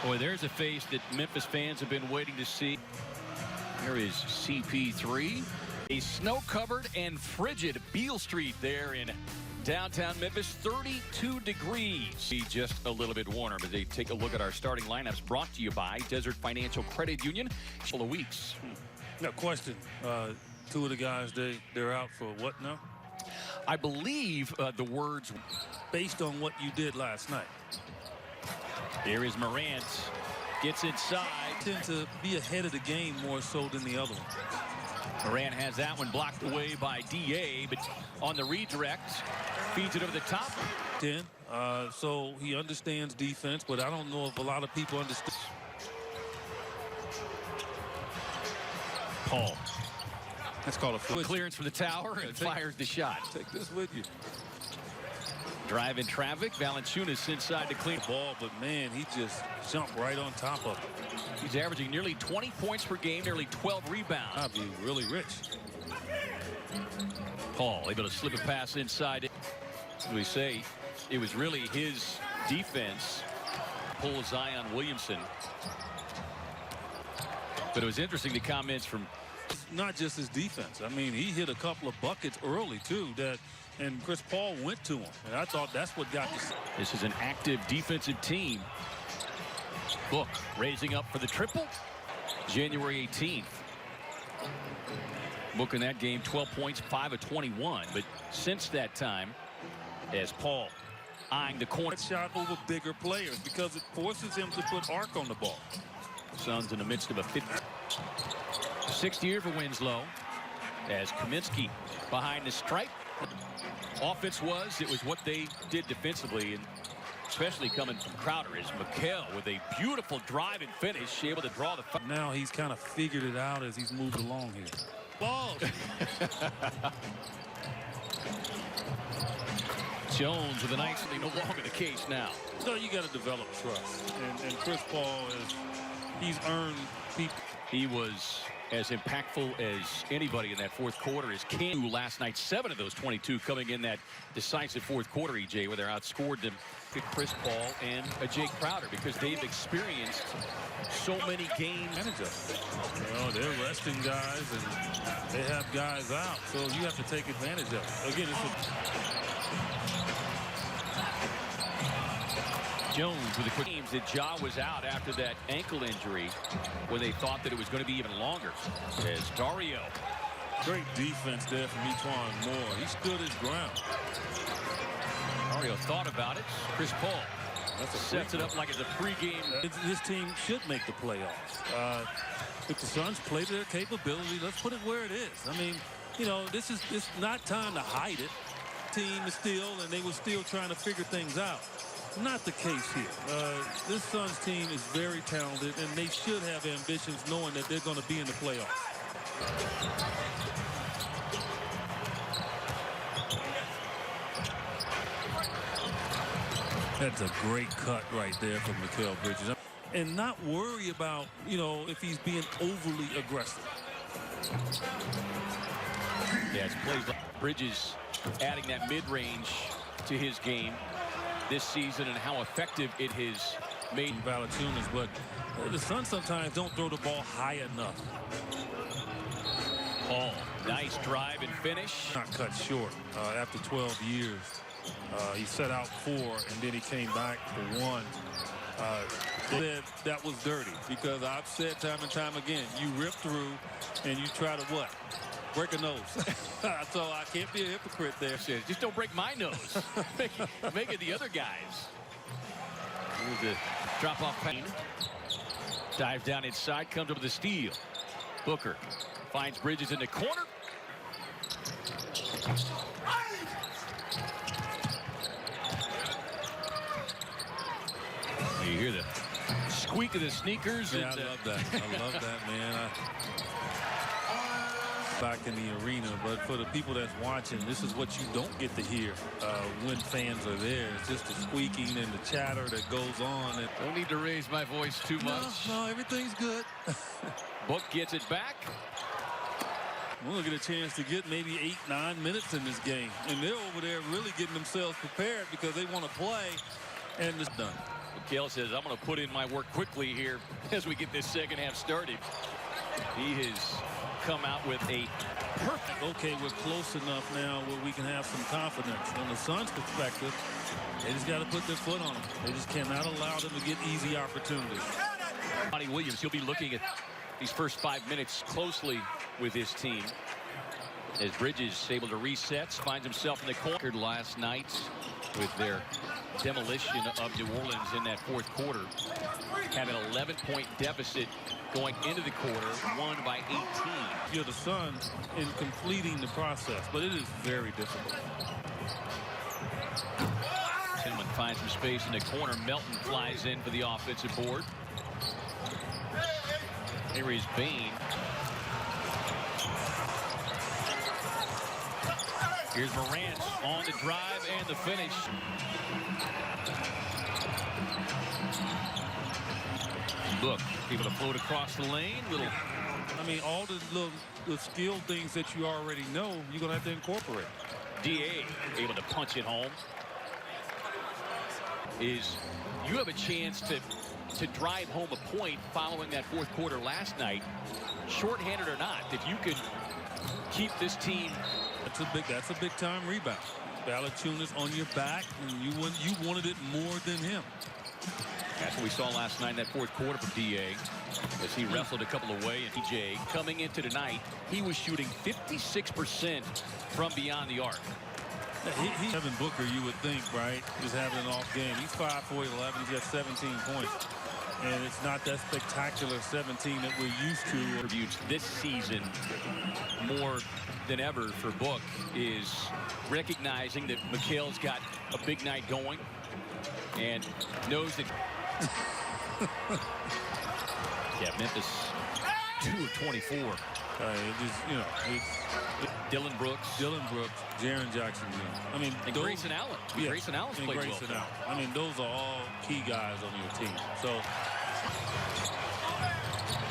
Boy, there's a face that Memphis fans have been waiting to see. Here is CP3. A snow-covered and frigid Beale Street there in downtown Memphis, 32 degrees. Just a little bit warmer, but they take a look at our starting lineups brought to you by Desert Financial Credit Union. A couple of weeks. No question. Two of the guys, they're out for what now? I believe the words based on what you did last night. Here is Morant. Gets inside. Tend to be ahead of the game more so than the other one. Morant has that one blocked away by DA, but on the redirect, feeds it over the top. 10. So he understands defense, but I don't know if a lot of people understand. Paul. That's called a clearance from the tower and fires the shot. Take this with you. Drive in traffic. Valanciunas inside to clean the ball, but man, he just jumped right on top of it. He's averaging nearly 20 points per game, nearly 12 rebounds. I'd be really rich. Paul able to slip a pass inside. As we say, it was really his defense. Pull Zion Williamson. But it was interesting, the comments from not just his defense. I mean, he hit a couple of buckets early too and Chris Paul went to him, and I thought that's what got this. This is an active defensive team. Book raising up for the triple. January 18th. Book in that game, 12 points, 5 of 21. But since that time, as Paul eyeing the corner. Shot over bigger players because it forces him to put arc on the ball. Suns in the midst of a 6th year for Winslow. As Kaminsky behind the stripe. Offense it was what they did defensively, and especially coming from Crowder is Mikal with a beautiful drive and finish, able to draw the. Now he's kind of figured it out as he's moved along here. Balls. Jones with a nicely no longer the case now. So you got to develop trust, and Chris Paul he's earned people. He was as impactful as anybody in that fourth quarter as Cam last night. 7 of those 22 coming in that decisive fourth quarter, EJ, where they outscored them. Chris Paul and Jay Crowder, because they've experienced so many games. Well, they're resting guys and they have guys out, so you have to take advantage of it. Again, Jones with a quick games that Ja was out after that ankle injury when they thought that it was going to be even longer. As Dario. Great defense there from E'Twaun Moore. He stood his ground. Dario thought about it. Chris Paul sets it up like it's a pregame. This team should make the playoffs. If the Suns play to their capability, let's put it where it is. I mean, you know, it's not time to hide it. Team is still, and they were still trying to figure things out. Not the case here. This Suns team is very talented, and they should have ambitions knowing that they're going to be in the playoffs. That's a great cut right there from Mikal Bridges. And not worry about, you know, if he's being overly aggressive. Yeah, it's plays like Bridges adding that mid-range to his game this season and how effective it has made Valanciunas, but the Suns sometimes don't throw the ball high enough. Paul, nice drive and finish. Not cut short after 12 years. He set out 4, and then he came back for 1. Said that was dirty because I've said time and time again, you rip through and you try to what? Break a nose. So I can't be a hypocrite there. Just don't break my nose. make it the other guys. Here's the drop-off pain. Dives down inside, comes up with the steal. Booker finds Bridges in the corner. You hear the squeak of the sneakers. Yeah, I love that. I love that, man. Back in the arena, but for the people that's watching, this is what you don't get to hear when fans are there. It's just the squeaking and the chatter that goes on. And don't need to raise my voice too much. No, everything's good. Book gets it back. We'll get a chance to get maybe 8-9 minutes in this game, and they're over there really getting themselves prepared because they want to play, and it's done. McHale says, I'm going to put in my work quickly here as we get this second half started. He has come out with a perfect. Okay, we're close enough now where we can have some confidence. From the Suns' perspective, they just got to put their foot on them. They just cannot allow them to get easy opportunities. Monty Williams, he'll be looking at these first 5 minutes closely with his team. As Bridges able to reset, finds himself in the corner last night with their demolition of New Orleans in that fourth quarter. Had an 11-point deficit going into the quarter, won by 18. You're the Suns in completing the process, but it is very difficult. Tillman finds some space in the corner. Melton flies in for the offensive board. Here is Bain. Here's Morant on the drive and the finish. Look, able to float across the lane. I mean, all the skill things that you already know, you're going to have to incorporate. DA able to punch it home. You have a chance to drive home a point following that fourth quarter last night, shorthanded or not, if you could keep this team. That's a big time rebound. Valanciunas on your back, and you wanted it more than him. That's what we saw last night in that fourth quarter from DA as he wrestled a couple away. And DJ coming into tonight, he was shooting 56% from beyond the arc. Devin Booker, you would think, right, just having an off game. He's 5 for 11. He's got 17 points. And it's not that spectacular 17 that we're used to. Attributes this season more than ever for Book is recognizing that McHale's got a big night going and knows that. Yeah, Memphis 2 of 24. Dylan Brooks, Jaren Jackson Jr. I mean, and Grayson Allen. Yeah, Grayson Allen's played well. I mean, those are all key guys on your team. So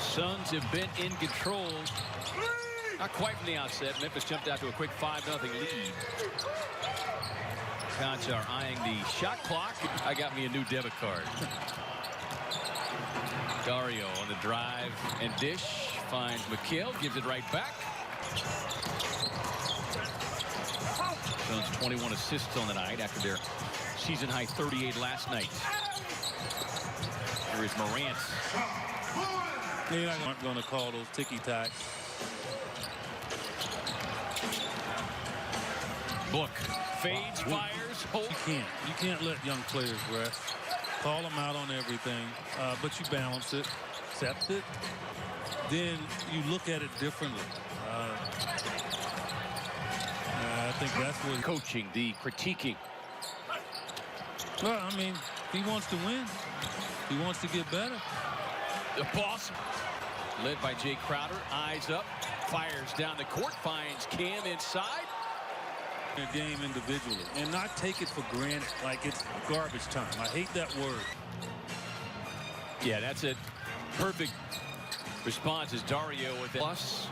Suns have been in control. Not quite from the outset. Memphis jumped out to a quick 5-0 lead. Conchar eyeing the shot clock. I got me a new debit card. Dario on the drive and dish. Finds McHale, gives it right back. Suns 21 assists on the night after their season high 38 last night. Here is Morant. They're not going to call those ticky-tacks. Book fades, fires, holds. You can't let young players rest. Call them out on everything, but you balance it, accept it. Then you look at it differently. I think that's what coaching, the critiquing. Well, I mean, he wants to win. He wants to get better. The boss, led by Jay Crowder, eyes up, fires down the court, finds Cam inside. Their game individually and not take it for granted like it's garbage time. I hate that word. Yeah, that's it. Perfect response is Dario with it. Plus,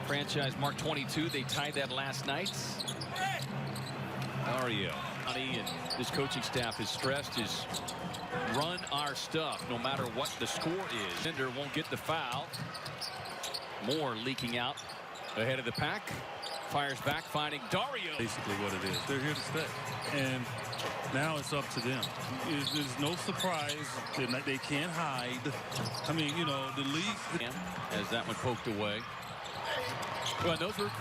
franchise mark 22. They tied that last night. Dario. And this coaching staff is stressed is run our stuff no matter what the score is. Cinder won't get the foul. Moore leaking out ahead of the pack. Fires back, finding Dario. Basically what it is. They're here to stay. And now it's up to them. There's no surprise. They can't hide. I mean, you know, the league. As that one poked away. Well, those were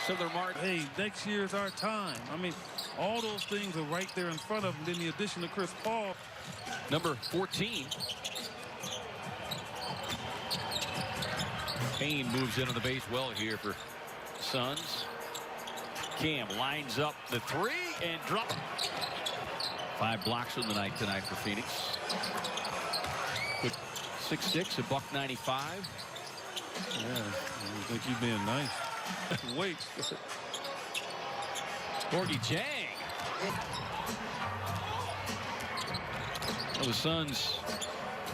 some of the remarks. Hey, next year is our time. I mean, all those things are right there in front of them. Then the addition of Chris Paul. Number 14. Payne moves in on the base well here for Suns. Cam lines up the three and drop. 5 blocks on the night tonight for Phoenix. Put 6'6", $195. Yeah, I think you're being nice. Wait. Gorgie Jang. Well, the Suns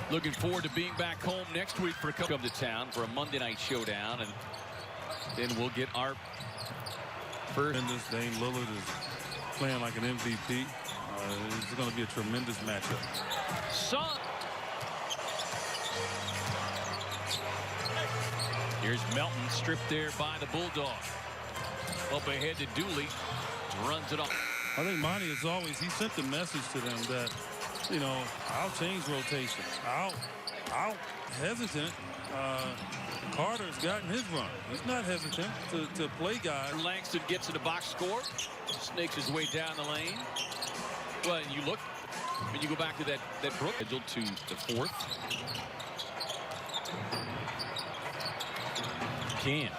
looking forward to being back home next week for a come to town for a Monday night showdown, and then we'll get our first. And this Dame Lillard is playing like an MVP. It's going to be a tremendous matchup. Son. Here's Melton stripped there by the Bulldog. Up ahead to Dooley. Runs it off. I think Monty is always, he sent the message to them that, you know, I'll change rotation. I'll hesitant. Carter's gotten his run. He's not hesitant to play guys. Langston gets in the box score. Snakes his way down the lane. Well, you look, when you go back to that Brook schedule to the fourth. Can.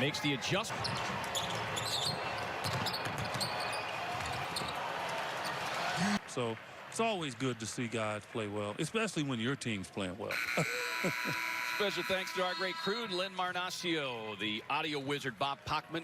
Makes the adjustment. So it's always good to see guys play well, especially when your team's playing well. Special thanks to our great crew, Len Marnacio, the audio wizard Bob Pockman.